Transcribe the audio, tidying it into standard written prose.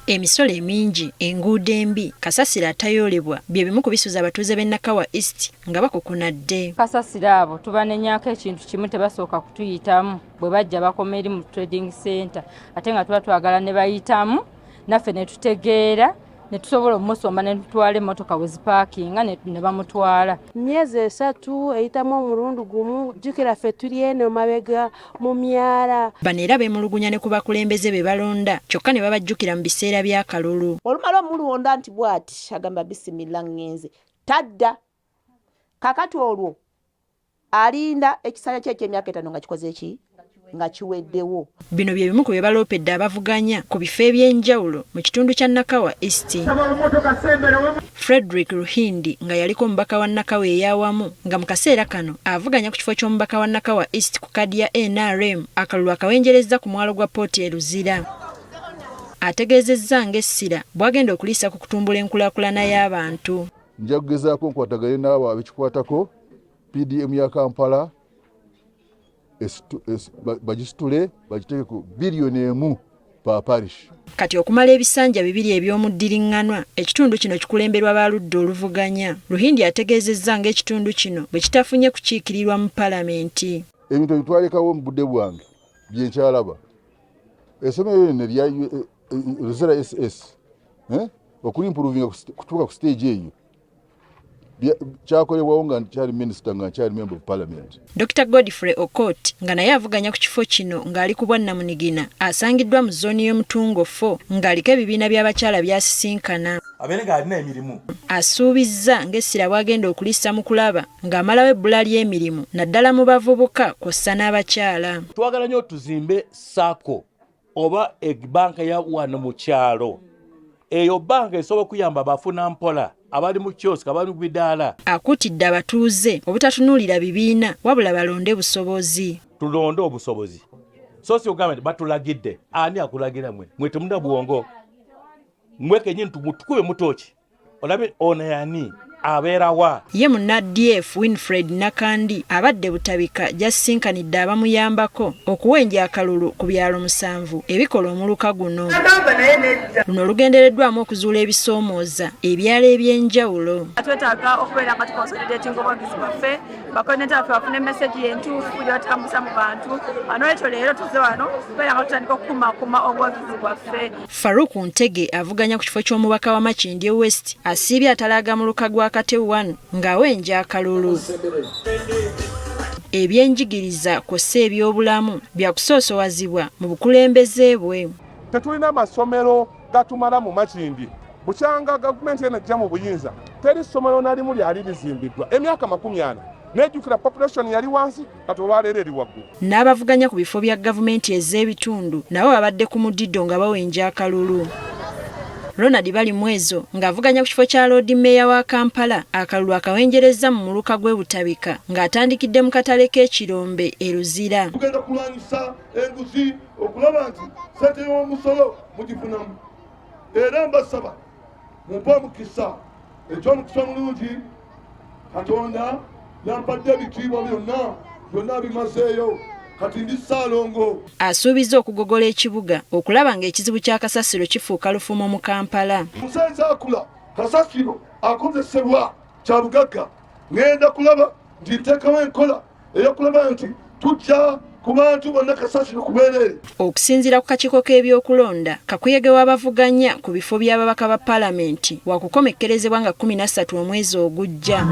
Emisolo emingi, enguudo embi, kasasiro atayolebwa bye bimu ku bisuuza abatuuze b'e Nakawa East nga bakokonadde. Kasasiro abo tubanenyaako ekintu kimu tebasooka kutuyitamu bwe bajja bakoma eri mu trading center ate nga tuba twagala ne bayitamu naffe ne tutegeera ne tusobola omusomba ne tutwala emmotoka bwe zipaakinga ne bamutwala. Myezi 3 eyitamu omulundi gumu jjukira ffe tuli eno mabega mu myala. Bano era beemulugunya ne ku bakulembeze be balonda kyokka ne babajjukira mu biseera by'akalulu. Olumala omulonda nti bw'ati agamba bisimilla ngenze tadda kakati olwo alinda ekisanja kye eky'emyaka 5 nga kikoze eki nga kiweddewo. Bino bye bimu ku bye baloopedde abavuganya ku bifo eby'enjawulo mu kitundu kya Nakawa East. Frederick Ruhindi nga yaliko omubaka wa Nakawa ey'awamu nga mu kaseera kano avuganya ku kifo ky'omubaka wa Nakawa East ku kadi ya NRM akalulu akawenjereza ku mwalo gwa Port Eluzira. Ategeezezza ng'essira bw'agenda okuliisa ku kutumbula enkulaakulana y'abantu. Nja kugezaako nkwatagane n'abo abekikwatako PDM ya Kampala bagisitule bagiteeke ku biliyoni 1 pa parish. Kati okumala ebisanja 2 eby'omuddiringanwa ekitundu kino kikulemberwa baludde oluvuganya. Ruhindi ategeezezza ng'ekitundu kino bwe kitafunye kukiikirirwa mu palamenti. Ebintu bitwalekawo mu budde bwange byenkyalaba essomero lino lya Luzira SS okulimpuruvinga kutuuka ku stage eyo kyakolebwawo nga nkyali minisita nga nkyali member of parliament. Dr. Godfrey Okot nga naye avuganya ku kifo kino ng'ali ku Bwannamunigina asangiddwa mu zooni y'Omutungo 4 ng'aliko ebibiina by'abakyala byasisinkana. Abenga alina emirimu. Asuubizza ng'essira bw'agenda okulissa mu kulaba ng'amalawo ebbula ly'emirimu naddala mu bavubuka kw'ossa n'abakyala. Twagala nnyo tuzimbe SACCO oba banka ya wano mu kyalo. Eyo banka esobola okuyamba abafuna mpola abali mu kiosk abali mu bidaala. Akuutidde abatuuze obutatunuulira bibiina wabula balonde busobozi. Tulonde obusobozi. Social government batulagidde. Ani akulagira mwe temunda buwongo. Mwe kenyini tukube mutoki. Olabe ona yani abeerawa. Ye munna DF Winfred Nakandi abadde butabika jasinkanidde abamuyambako okuwenja akalulu ku byalo 7 ebikola omuluka guno. Luno lugendereddwamu okuzuula ebisoomooza ebyalo eby'enjawulo. Twetaaga okubeera nga tukonsolidating obuwagizi bwaffe bakonenta baffe bafune message y'entuufu gyebatambuza mu bantu. Ekyo leero tuze wano tubeera nga tutandika okukumakuma obuwagizi bwaffe. Farouk Ntege avuganya ku kifo ky'omubaka wa Makindye West asiibye atalaga mu luka gwa Katewanu ng'awenja akalulu. Ebyenjigiriza kw'ossa ebyobulamu byakusoosowazibwa mu bukulembeze bwe. Tetulina amasomero gatumala mu Makindye. Bukyanga gavumenti enajja mu buyinza teri ssomero nalimu lyali lizimbiddwa emyaka 40 nejjukira population yali wansi kati olwaleero eri waggulu. N'abavuganya ku bifo bya gavumenti ez'ebitundu nabo babadde ku mudiddo nga bawenja akalulu. Ronald Bali Mwezo ng'avuganya ku kifo kya Lord Mayor wa Kampala akalulu akawenjereza mu muluka gwe butabika ng'atandikidde mu katale k'ekirombe e Luzira. Tugenda kulwanyisa enguzi okulaba nti ssente y'omusolo mugifunamu era mbasaba mumpe omukisa eky'omukisa omulungi Katonda yampadde ebitiibwa byonna bimazeeyo kati ndi Ssaalongo. Asuubiza okugogola ekibuga okulaba ng'ekizibu kya kasasiro kifuuka lufumo mu Kampala. Omusajja akula kasasiro akozesebwa kya bugagga ngenda kulaba nti nteekawo enkola ey'okulaba nti tujja ku bantu bonna kasasiro kubeerere. Okusinziira ku kakiiko k'ebyokulonda kakuyege w'abavuganya ku bifo by'ababaka ba palamenti wakukomekkerezebwa nga 13 omwezi ogujja.